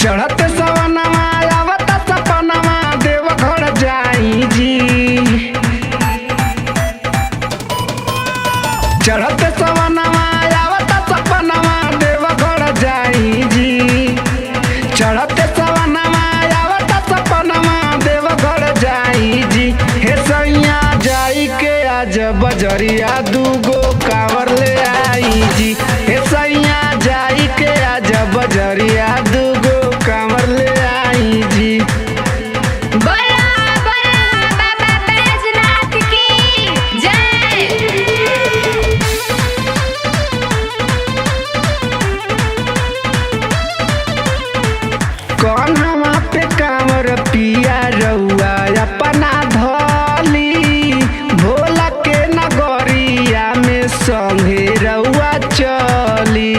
चढ़ते सवनवा आवता सपनवा देवघर जाई जी। चढ़ते सवनवा आवता सपनवा देवघर जाई जी। चढ़ते सवनवा आवता सपनवा देवघर जाई जी। हे सैया जाई के आज बजरिया दूगो कांवर ले आई जी। हे सैया जाई के आज बजरिया दूगो कांवर ले आई जी। बोला बोला बाबा बैजनाथ की जय। कन्हवा पे कांवर पिया रउआ अपना धली। भोला के नगरिया में संगे रउआ चली।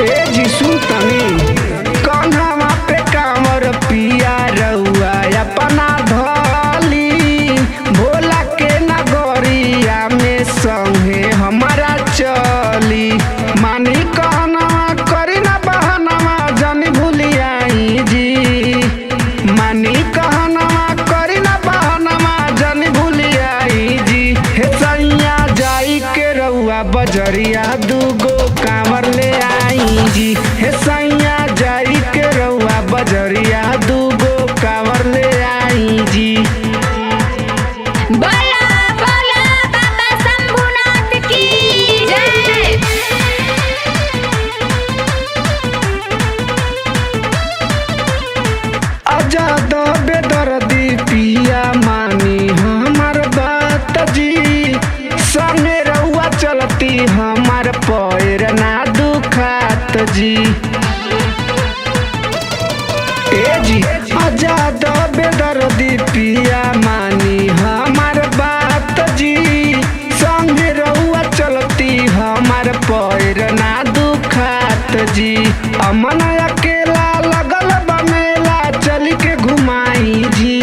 ए जी सुतनी कन्हवा पे कांवर पिया रउआ अपना धली। भोला के नगरिया में संगे हमारा चली। मानी कहनवा करी ना बहनवा जनी भूली आई जी। मानी कहनवा करी ना बहनवा जनी भूली आई जी। हे सैया जाई के रउआ बजरिया दूगो कांवर ले आई जी। हे सैया जाई के रउआ बजरिया दूगो कांवर ले आई जी। बोला बोला बाबा शंभुनाथ की जय। आजाद बेदर्दी पिया मानी हमार बात जी। संगे रउआ चलती हमार पैर ना दुखात जी। ए जी आजाद बेदर्दी पिया मानी हमार बात जी। संगे रउआ चलती हमार पैर ना दुखात जी। अमन अकेला लगल बमेला चल के घुमाई जी।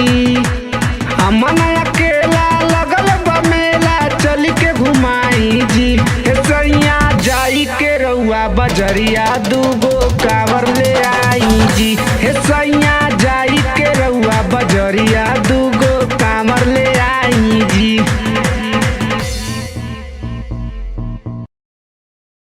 अमन अकेला लगल बमेला चल के घुमाई जी। हे सैया जाई के रउआ बजरिया दूगो कांवर ले आई जी। हे सैया जाई के रउआ बजरिया दू